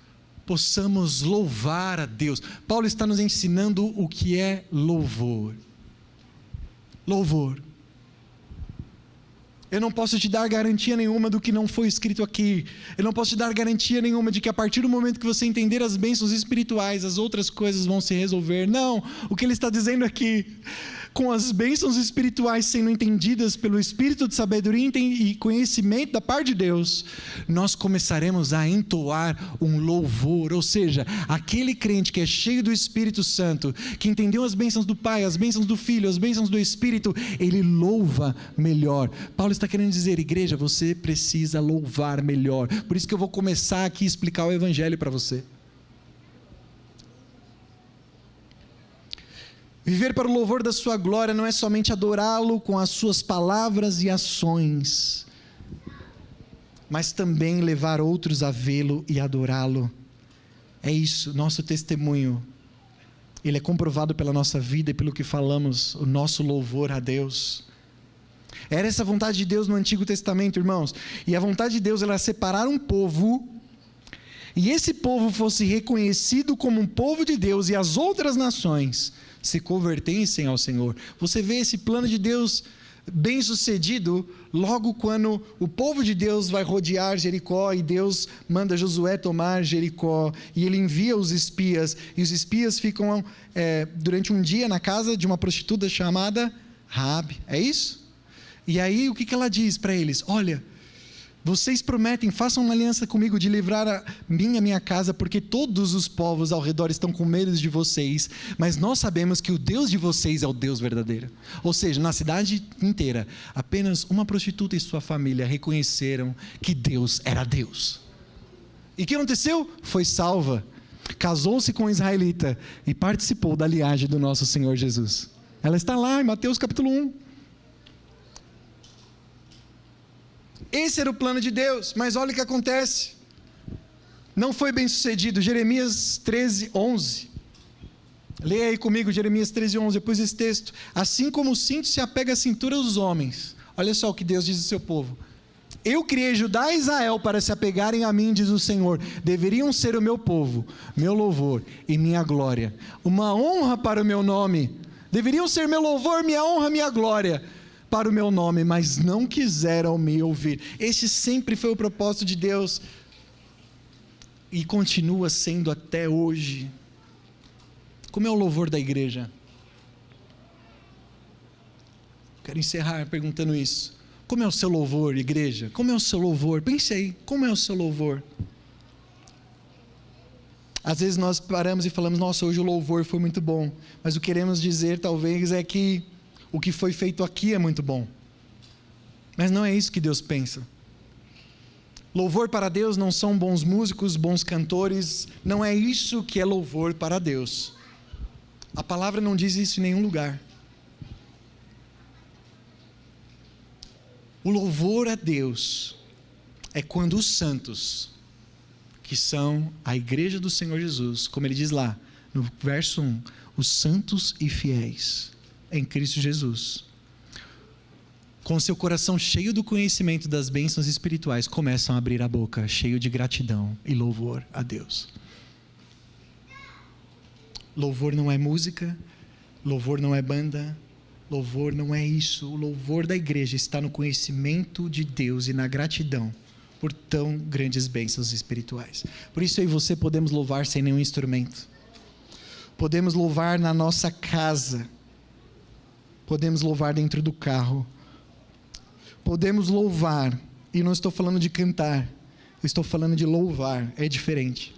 possamos louvar a Deus. Paulo está nos ensinando o que é louvor. Louvor. Eu não posso te dar garantia nenhuma do que não foi escrito aqui. Eu não posso te dar garantia nenhuma de que a partir do momento que você entender as bênçãos espirituais, as outras coisas vão se resolver. Não, o que ele está dizendo aqui, com as bênçãos espirituais sendo entendidas pelo Espírito de sabedoria e conhecimento da parte de Deus, nós começaremos a entoar um louvor, ou seja, aquele crente que é cheio do Espírito Santo, que entendeu as bênçãos do Pai, as bênçãos do Filho, as bênçãos do Espírito, ele louva melhor. Paulo está querendo dizer, igreja, você precisa louvar melhor. Por isso que eu vou começar aqui a explicar o Evangelho para você. Viver para o louvor da sua glória não é somente adorá-lo com as suas palavras e ações, mas também levar outros a vê-lo e adorá-lo. É isso, nosso testemunho, ele é comprovado pela nossa vida e pelo que falamos, o nosso louvor a Deus. Era essa a vontade de Deus no Antigo Testamento, irmãos, e a vontade de Deus era separar um povo, e esse povo fosse reconhecido como um povo de Deus, e as outras nações se convertessem ao Senhor. Você vê esse plano de Deus bem sucedido logo quando o povo de Deus vai rodear Jericó e Deus manda Josué tomar Jericó e ele envia os espias e os espias ficam durante um dia na casa de uma prostituta chamada Raabe, é isso? E aí o que ela diz para eles? Olha, vocês prometem, façam uma aliança comigo de livrar a minha casa, porque todos os povos ao redor estão com medo de vocês, mas nós sabemos que o Deus de vocês é o Deus verdadeiro. Ou seja, na cidade inteira, apenas uma prostituta e sua família reconheceram que Deus era Deus. E o que aconteceu? Foi salva, casou-se com um israelita e participou da linhagem do nosso Senhor Jesus. Ela está lá em Mateus capítulo 1. Esse era o plano de Deus, mas olha o que acontece. Não foi bem sucedido. Jeremias 13, 11. Leia aí comigo Jeremias 13, 11, depois desse texto. Assim como o cinto se apega à cintura dos homens. Olha só o que Deus diz ao seu povo. Eu criei Judá e Israel para se apegarem a mim, diz o Senhor. Deveriam ser o meu povo, meu louvor e minha glória. Uma honra para o meu nome. Deveriam ser meu louvor, minha honra, minha glória para o meu nome, mas não quiseram me ouvir. Esse sempre foi o propósito de Deus. e continua sendo até hoje. Como é o louvor da igreja? Quero encerrar perguntando isso. Como é o seu louvor, igreja? Como é o seu louvor? Pense aí, como é o seu louvor? Às vezes nós paramos e falamos, nossa, hoje o louvor foi muito bom. Mas o que queremos dizer talvez é que o que foi feito aqui é muito bom. Mas não é isso que Deus pensa. Louvor para Deus não são bons músicos, bons cantores. Não é isso que é louvor para Deus. A palavra não diz isso em nenhum lugar. O louvor a Deus é quando os santos, que são a igreja do Senhor Jesus, como ele diz lá, no verso 1, os santos e fiéis em Cristo Jesus, com seu coração cheio do conhecimento das bênçãos espirituais, começam a abrir a boca, cheio de gratidão e louvor a Deus. Louvor não é música, louvor não é banda, louvor não é isso. O louvor da igreja está no conhecimento de Deus e na gratidão por tão grandes bênçãos espirituais. Por isso eu e você podemos louvar sem nenhum instrumento. Podemos louvar na nossa casa. Podemos louvar dentro do carro. Podemos louvar, e não estou falando de cantar, estou falando de louvar, é diferente.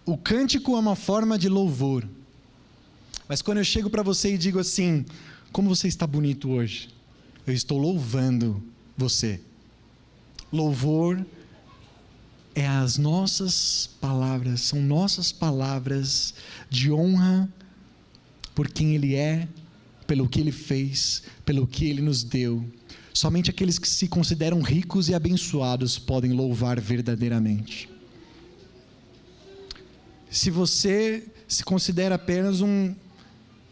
O cântico é uma forma de louvor. Mas quando eu chego para você e digo assim, como você está bonito hoje? Eu estou louvando você. Louvor é as nossas palavras, são nossas palavras de honra por quem Ele é, pelo que Ele fez, pelo que Ele nos deu. Somente aqueles que se consideram ricos e abençoados podem louvar verdadeiramente. Se você se considera apenas um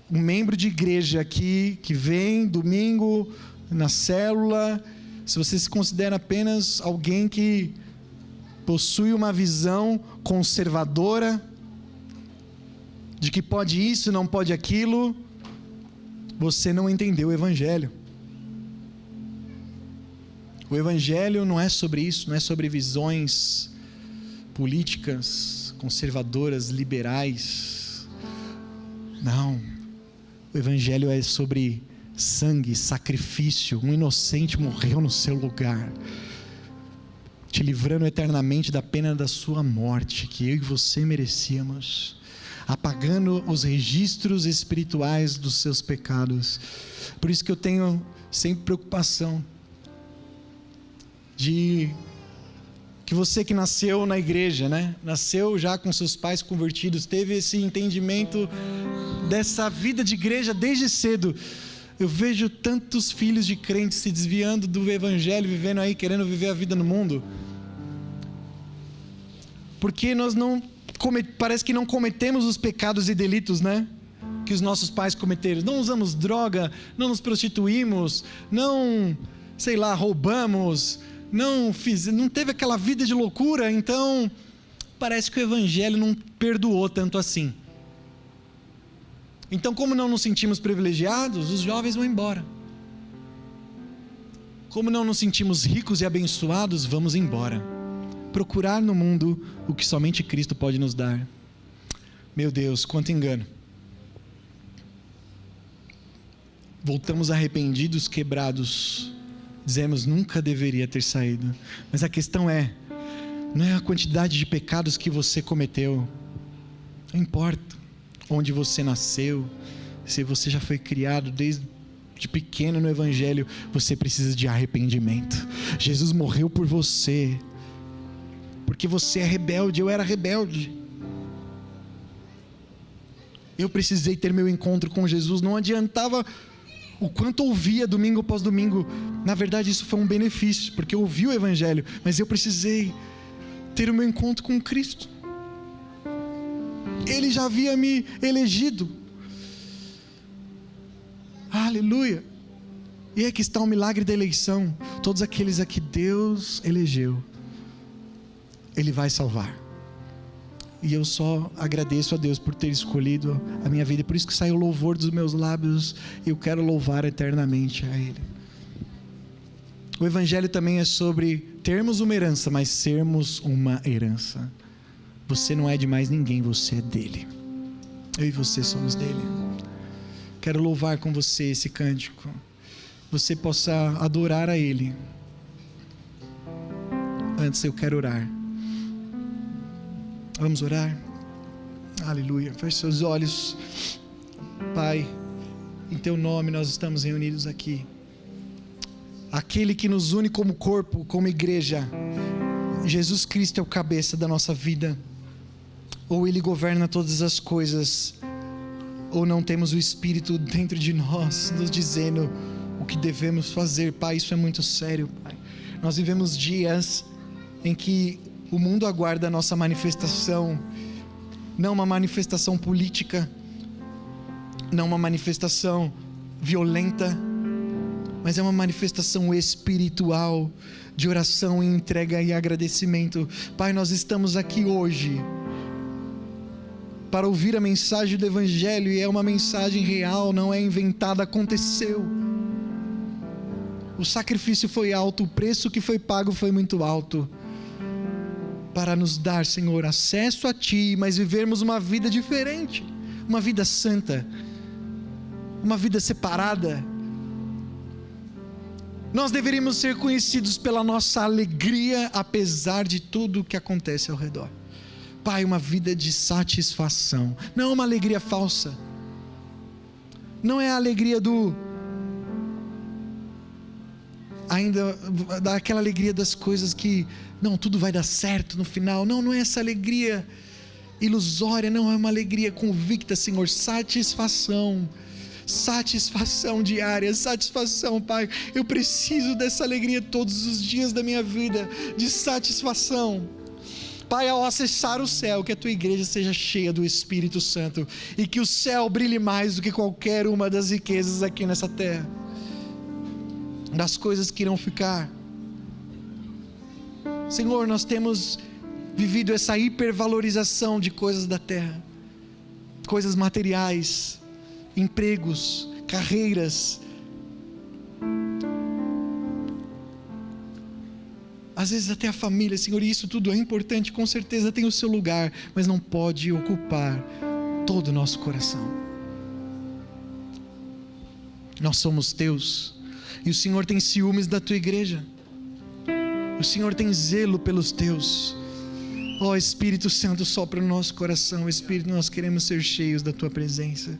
membro de igreja aqui, que vem domingo na célula, se você se considera apenas alguém que possui uma visão conservadora, de que pode isso, não pode aquilo, você não entendeu o Evangelho. O Evangelho não é sobre isso, não é sobre visões políticas, conservadoras, liberais. Não. O Evangelho é sobre sangue, sacrifício. Um inocente morreu no seu lugar, te livrando eternamente da pena da sua morte, que eu e você merecíamos, apagando os registros espirituais dos seus pecados. Por isso que eu tenho sempre preocupação de que você que nasceu na igreja, né? Nasceu já com seus pais convertidos, teve esse entendimento dessa vida de igreja desde cedo. Eu vejo tantos filhos de crentes se desviando do Evangelho, vivendo aí, querendo viver a vida no mundo, porque nós não parece que não cometemos os pecados e delitos, né? Que os nossos pais cometeram. Não usamos droga, não nos prostituímos, não, sei lá, roubamos, não teve aquela vida de loucura. Então parece que o Evangelho não perdoou tanto assim. Então, como não nos sentimos privilegiados, os jovens vão embora. Como não nos sentimos ricos e abençoados, vamos embora. Procurar no mundo o que somente Cristo pode nos dar. Meu Deus, quanto engano. Voltamos arrependidos, quebrados. Dizemos, nunca deveria ter saído. Mas a questão não é a quantidade de pecados que você cometeu. Não importa onde você nasceu, se você já foi criado desde pequeno no Evangelho, você precisa de arrependimento. Jesus morreu por você, porque você é rebelde, eu era rebelde. Eu precisei ter meu encontro com Jesus, não adiantava o quanto ouvia domingo após domingo. Na verdade isso foi um benefício, porque eu ouvi o Evangelho, mas eu precisei ter o meu encontro com Cristo. Ele já havia me elegido. Aleluia. E aqui está o milagre da eleição. Todos aqueles a que Deus elegeu, Ele vai salvar. E eu só agradeço a Deus por ter escolhido a minha vida. Por isso que sai o louvor dos meus lábios. Eu quero louvar eternamente a Ele. O Evangelho também é sobre termos uma herança, mas sermos uma herança. Você não é de mais ninguém, você é dele. Eu e você somos dele. Quero louvar com você esse cântico. Você possa adorar a ele. Antes eu quero orar. Vamos orar? Aleluia. Feche seus olhos. Pai, em teu nome nós estamos reunidos aqui. Aquele que nos une como corpo, como igreja. Jesus Cristo é o cabeça da nossa vida. Ou ele governa todas as coisas, ou não temos o Espírito dentro de nós nos dizendo o que devemos fazer. Pai, isso é muito sério, Pai. Nós vivemos dias em que o mundo aguarda a nossa manifestação, não uma manifestação política, não uma manifestação violenta, mas é uma manifestação espiritual, de oração, entrega e agradecimento. Pai, nós estamos aqui hoje para ouvir a mensagem do Evangelho, e é uma mensagem real, não é inventada, aconteceu. O sacrifício foi alto, o preço que foi pago foi muito alto, para nos dar, Senhor, acesso a Ti, mas vivermos uma vida diferente, uma vida santa, uma vida separada. Nós deveríamos ser conhecidos pela nossa alegria, apesar de tudo o que acontece ao redor. Pai, uma vida de satisfação, não uma alegria falsa, não é a alegria daquela alegria das coisas que, não, tudo vai dar certo no final, não é essa alegria ilusória, não, é uma alegria convicta, Senhor, satisfação diária, satisfação, Pai, eu preciso dessa alegria todos os dias da minha vida, de satisfação. Pai, ao acessar o céu, que a Tua igreja seja cheia do Espírito Santo, e que o céu brilhe mais do que qualquer uma das riquezas aqui nessa terra, das coisas que irão ficar. Senhor, nós temos vivido essa hipervalorização de coisas da terra, coisas materiais, empregos, carreiras. Às vezes até a família, Senhor, e isso tudo é importante, com certeza tem o seu lugar, mas não pode ocupar todo o nosso coração. Nós somos Teus, e o Senhor tem ciúmes da Tua igreja, o Senhor tem zelo pelos Teus. Ó Espírito Santo, sopra no nosso coração. Espírito, nós queremos ser cheios da Tua presença.